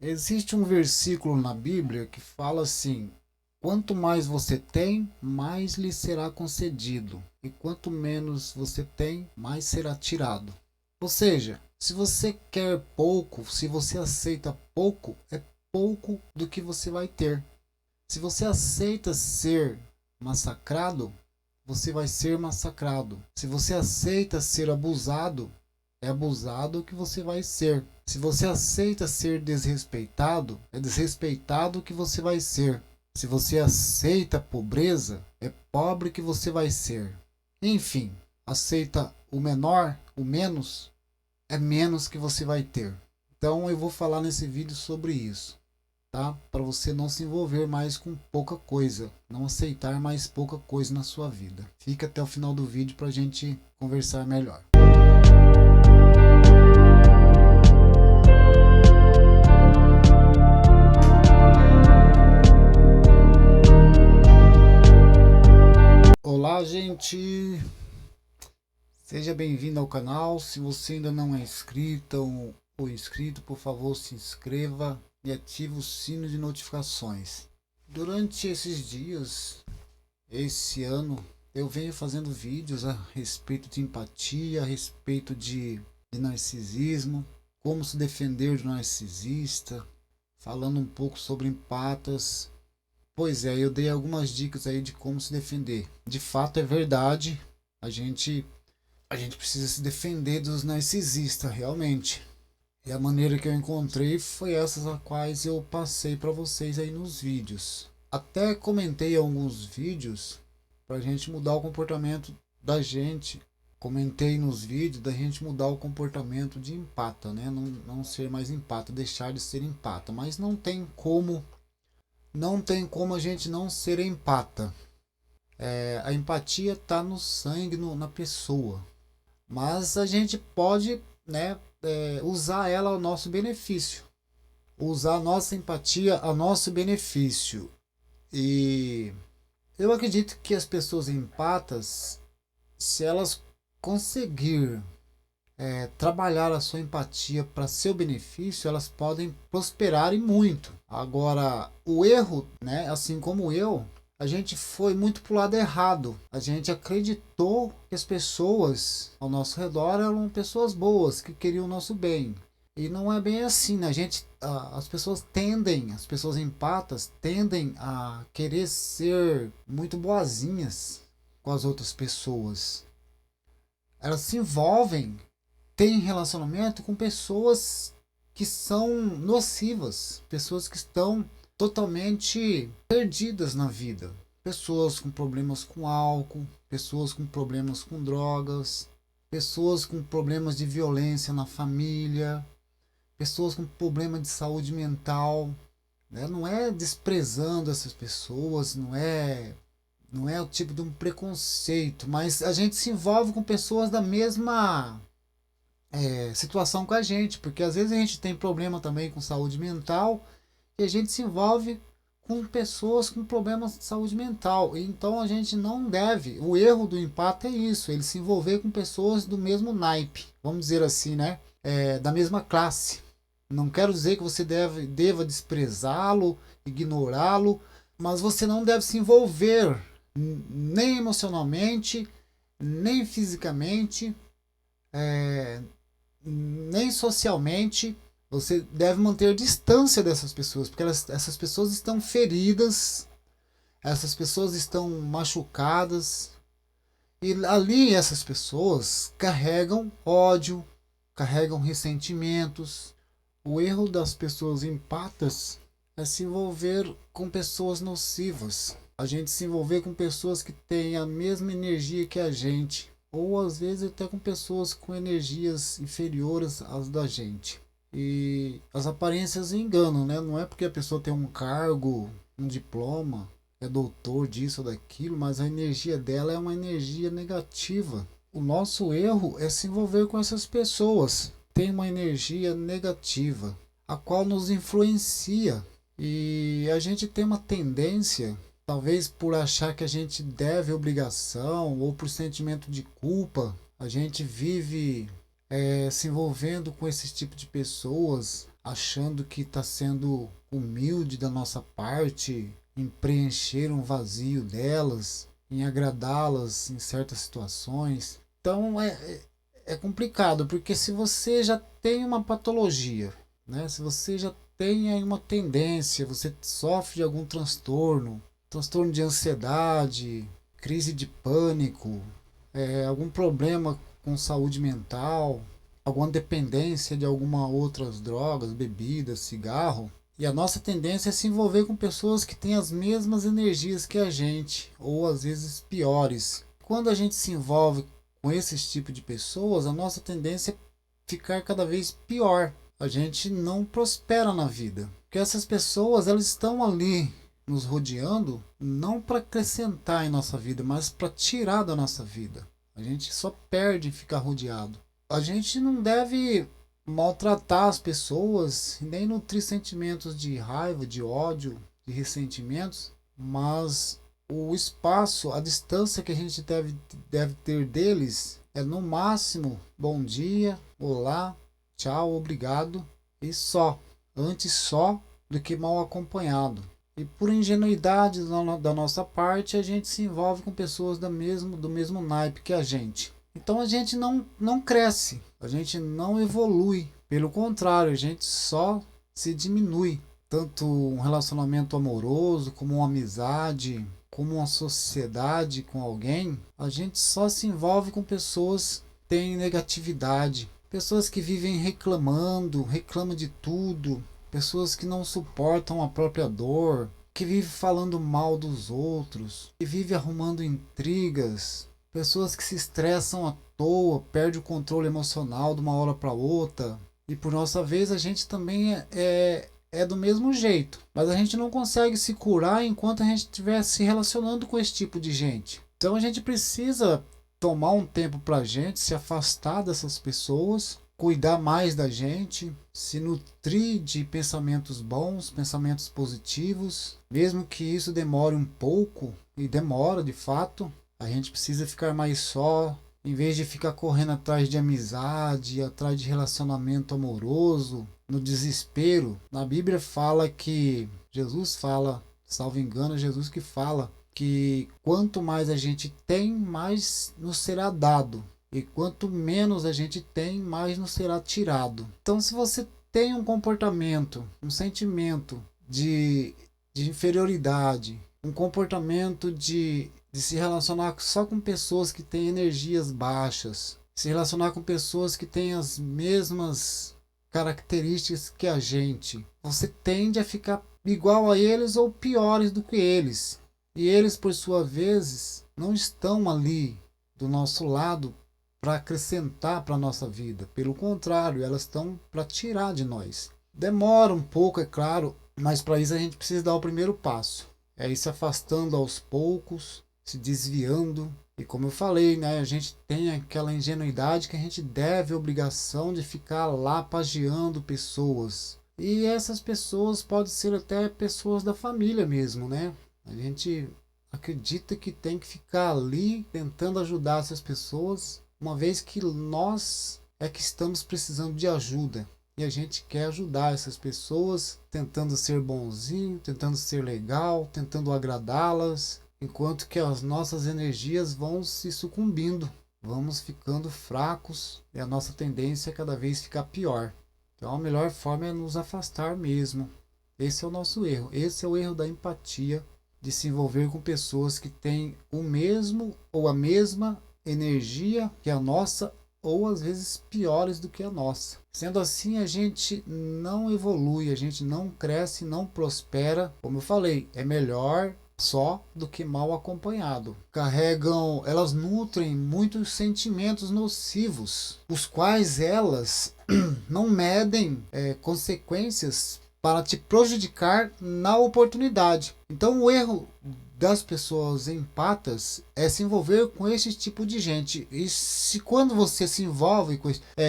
Existe um versículo na Bíblia que fala assim: quanto mais você tem, mais lhe será concedido, e quanto menos você tem, mais será tirado. Ou seja, se você quer pouco, se você aceita pouco, é pouco do que você vai ter. Se você aceita ser massacrado, você vai ser massacrado. Se você aceita ser abusado, é abusado que você vai ser. Se você aceita ser desrespeitado, é desrespeitado que você vai ser. Se você aceita a pobreza, é pobre que você vai ser. Enfim, aceita o menor, o menos, é menos que você vai ter. Então eu vou falar nesse vídeo sobre isso, tá? Para você não se envolver mais com pouca coisa, não aceitar mais pouca coisa na sua vida. Fica até o final do vídeo para a gente conversar melhor. Olá, gente! Seja bem-vindo ao canal. Se você ainda não é inscrito ou inscrito, por favor, se inscreva e ative o sino de notificações. Durante esses dias, esse ano, eu venho fazendo vídeos a respeito de empatia, a respeito de narcisismo, como se defender do narcisista, falando um pouco sobre empatas. Pois é, eu dei algumas dicas aí de como se defender. De fato é verdade, a gente a gente precisa se defender dos narcisistas, realmente. E a maneira que eu encontrei foi essas a quais eu passei para vocês aí nos vídeos. Até comentei alguns vídeos para a gente mudar o comportamento da gente. Comentei nos vídeos da gente mudar o comportamento de empata, né? Não ser mais empata, deixar de ser empata. Mas não tem como a gente não ser empata. A empatia está no sangue, na pessoa. Mas a gente pode, né, usar ela ao nosso benefício. Usar a nossa empatia ao nosso benefício. E eu acredito que as pessoas empatas, se elas conseguir trabalhar a sua empatia para seu benefício, elas podem prosperar e muito. Agora, o erro, né, assim como eu, a gente foi muito pro lado errado. A gente acreditou que as pessoas ao nosso redor eram pessoas boas, que queriam o nosso bem. E não é bem assim, né? As pessoas empatas tendem a querer ser muito boazinhas com as outras pessoas. Elas se envolvem, têm relacionamento com pessoas que são nocivas, pessoas que estão totalmente perdidas na vida. Pessoas com problemas com álcool, pessoas com problemas com drogas, pessoas com problemas de violência na família, pessoas com problema de saúde mental. Né? Não é desprezando essas pessoas, não é o tipo de um preconceito, mas a gente se envolve com pessoas da mesma situação com a gente, porque às vezes a gente tem problema também com saúde mental e a gente se envolve com pessoas com problemas de saúde mental. Então a gente não deve. O erro do empate é isso, ele se envolver com pessoas do mesmo naipe, vamos dizer assim, né? Da mesma classe. Não quero dizer que você deva desprezá-lo, ignorá-lo, mas você não deve se envolver nem emocionalmente, nem fisicamente, nem socialmente. Você deve manter distância dessas pessoas, porque essas pessoas estão feridas, essas pessoas estão machucadas, e ali essas pessoas carregam ódio, carregam ressentimentos. O erro das pessoas empatas é se envolver com pessoas nocivas. A gente se envolver com pessoas que têm a mesma energia que a gente, ou às vezes até com pessoas com energias inferiores às da gente. E as aparências enganam, né? Não é porque a pessoa tem um cargo, um diploma, é doutor disso ou daquilo, mas a energia dela é uma energia negativa. O nosso erro é se envolver com essas pessoas. Tem uma energia negativa, a qual nos influencia. E a gente tem uma tendência, talvez por achar que a gente deve obrigação ou por sentimento de culpa, a gente vive se envolvendo com esse tipo de pessoas, achando que está sendo humilde da nossa parte em preencher um vazio delas, em agradá-las em certas situações. Então é complicado, porque se você já tem uma patologia, né? Se você já tem aí uma tendência, você sofre de algum transtorno, transtorno de ansiedade, crise de pânico, algum problema com saúde mental, alguma dependência de alguma outras drogas, bebidas, cigarro. E a nossa tendência é se envolver com pessoas que têm as mesmas energias que a gente, ou às vezes piores. Quando a gente se envolve com esse tipo de pessoas, a nossa tendência é ficar cada vez pior. A gente não prospera na vida. Porque essas pessoas, elas estão ali nos rodeando não para acrescentar em nossa vida, mas para tirar da nossa vida. A gente só perde em ficar rodeado. A gente não deve maltratar as pessoas, nem nutrir sentimentos de raiva, de ódio, de ressentimentos, mas o espaço, a distância que a gente deve ter deles é no máximo bom dia, olá, tchau, obrigado e só. Antes só do que mal acompanhado. E por ingenuidade da nossa parte, a gente se envolve com pessoas do mesmo naipe que a gente. Então a gente não cresce, a gente não evolui. Pelo contrário, a gente só se diminui. Tanto um relacionamento amoroso, como uma amizade, como uma sociedade com alguém, a gente só se envolve com pessoas que têm negatividade. Pessoas que vivem reclamam de tudo. Pessoas que não suportam a própria dor, que vivem falando mal dos outros, que vivem arrumando intrigas, pessoas que se estressam à toa, perdem o controle emocional de uma hora para outra. E por nossa vez a gente também é do mesmo jeito, mas a gente não consegue se curar enquanto a gente estiver se relacionando com esse tipo de gente. Então a gente precisa tomar um tempo para a gente se afastar dessas pessoas, cuidar mais da gente, se nutrir de pensamentos bons, pensamentos positivos, mesmo que isso demore um pouco, e demora de fato. A gente precisa ficar mais só, em vez de ficar correndo atrás de amizade, atrás de relacionamento amoroso, no desespero. Na Bíblia fala que, Jesus fala, salvo engano, é Jesus que fala, que quanto mais a gente tem, mais nos será dado. E quanto menos a gente tem, mais nos será tirado. Então, se você tem um comportamento, um sentimento de inferioridade, um comportamento de se relacionar só com pessoas que têm energias baixas, se relacionar com pessoas que têm as mesmas características que a gente, você tende a ficar igual a eles ou piores do que eles. E eles, por sua vez, não estão ali do nosso lado para acrescentar para a nossa vida. Pelo contrário, elas estão para tirar de nós. Demora um pouco, é claro, mas para isso a gente precisa dar o primeiro passo. É ir se afastando aos poucos, se desviando. E como eu falei, né, a gente tem aquela ingenuidade que a gente deve a obrigação de ficar lá pagiando pessoas. E essas pessoas podem ser até pessoas da família mesmo, né? A gente acredita que tem que ficar ali tentando ajudar essas pessoas, uma vez que nós é que estamos precisando de ajuda. E a gente quer ajudar essas pessoas, tentando ser bonzinho, tentando ser legal, tentando agradá-las, enquanto que as nossas energias vão se sucumbindo, vamos ficando fracos e a nossa tendência é cada vez ficar pior. Então a melhor forma é nos afastar mesmo. Esse é o nosso erro. Esse é o erro da empatia, de se envolver com pessoas que têm o mesmo ou a mesma energia que a nossa, ou às vezes piores do que a nossa. Sendo assim, a gente não evolui, a gente não cresce, não prospera. Como eu falei, é melhor só do que mal acompanhado. Elas nutrem muitos sentimentos nocivos, os quais elas não medem consequências para te prejudicar na oportunidade. Então o erro das pessoas empatas é se envolver com esse tipo de gente. E se quando você se envolve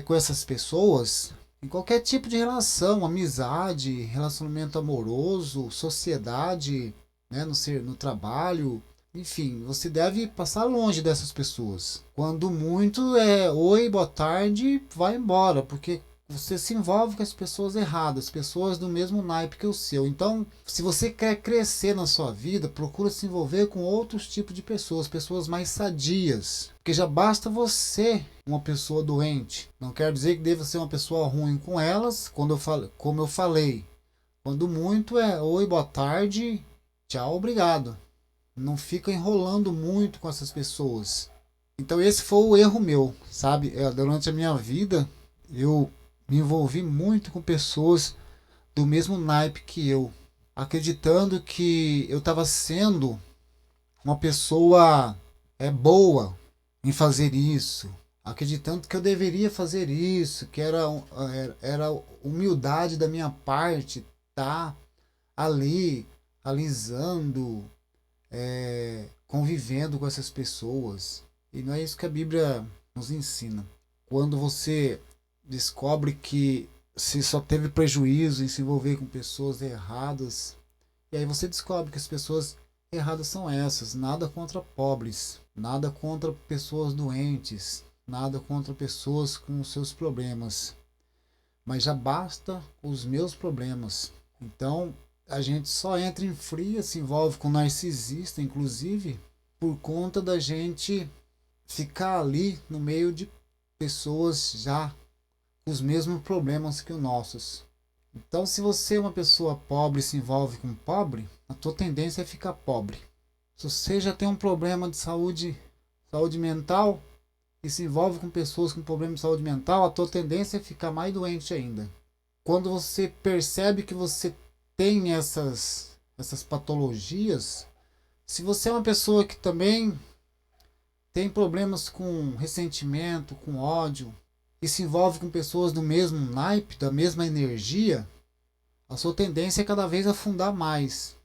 com essas pessoas, em qualquer tipo de relação, amizade, relacionamento amoroso, sociedade, né, no trabalho, enfim, você deve passar longe dessas pessoas. Quando muito é oi, boa tarde, vai embora, porque você se envolve com as pessoas erradas, pessoas do mesmo naipe que o seu. Então, se você quer crescer na sua vida, procura se envolver com outros tipos de pessoas, pessoas mais sadias. Porque já basta você, uma pessoa doente. Não quer dizer que deva ser uma pessoa ruim com elas, como eu falei. Quando muito é oi, boa tarde, tchau, obrigado. Não fica enrolando muito com essas pessoas. Então esse foi o erro meu, sabe? Durante a minha vida, eu me envolvi muito com pessoas do mesmo naipe que eu, acreditando que eu estava sendo uma pessoa boa em fazer isso, acreditando que eu deveria fazer isso, que era humildade da minha parte, tá ali, alisando, convivendo com essas pessoas. E não é isso que a Bíblia nos ensina. Quando você descobre que você só teve prejuízo em se envolver com pessoas erradas, e aí você descobre que as pessoas erradas são essas. Nada contra pobres, nada contra pessoas doentes, nada contra pessoas com seus problemas, mas já basta os meus problemas. Então a gente só entra em fria, se envolve com narcisista, inclusive, por conta da gente ficar ali no meio de pessoas já com os mesmos problemas que os nossos. Então, se você é uma pessoa pobre e se envolve com pobre, a tua tendência é ficar pobre. Se você já tem um problema de saúde mental e se envolve com pessoas com problema de saúde mental, a tua tendência é ficar mais doente ainda. Quando você percebe que você tem essas patologias, se você é uma pessoa que também tem problemas com ressentimento, com ódio, e se envolve com pessoas do mesmo naipe, da mesma energia, a sua tendência é cada vez afundar mais.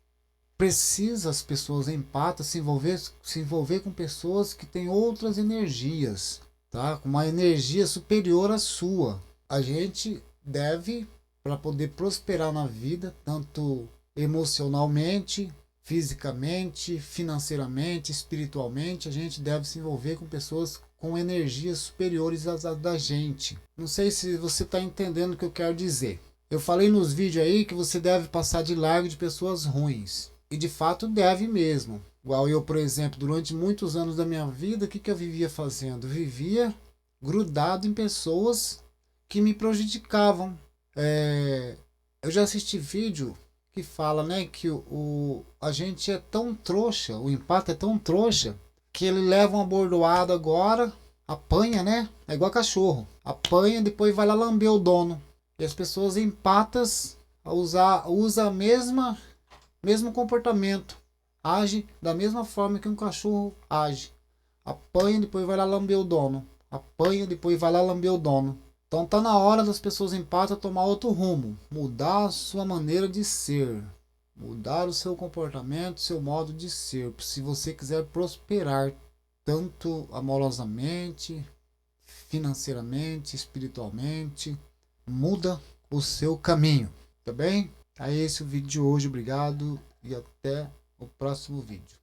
Precisa as pessoas empatas se envolver com pessoas que têm outras energias, tá? Com uma energia superior à sua. A gente deve, para poder prosperar na vida, tanto emocionalmente, fisicamente, financeiramente, espiritualmente, a gente deve se envolver com pessoas com energias superiores às da gente. Não sei se você está entendendo o que eu quero dizer. Eu falei nos vídeos aí que você deve passar de largo de pessoas ruins. E de fato deve mesmo. Igual eu, por exemplo, durante muitos anos da minha vida, o que eu vivia fazendo? Eu vivia grudado em pessoas que me prejudicavam. Eu já assisti vídeo que fala, né, que a gente é tão trouxa, o empate é tão trouxa, que ele leva uma bordoada agora, apanha, né? É igual cachorro. Apanha, depois vai lá lamber o dono. E as pessoas empatas usa mesmo comportamento. Age da mesma forma que um cachorro age. Apanha, depois vai lá lamber o dono. Apanha, depois vai lá lamber o dono. Então tá na hora das pessoas empatas tomar outro rumo. Mudar a sua maneira de ser. Mudar o seu comportamento, seu modo de ser. Se você quiser prosperar, tanto amorosamente, financeiramente, espiritualmente, muda o seu caminho. Tá bem? É esse o vídeo de hoje. Obrigado e até o próximo vídeo.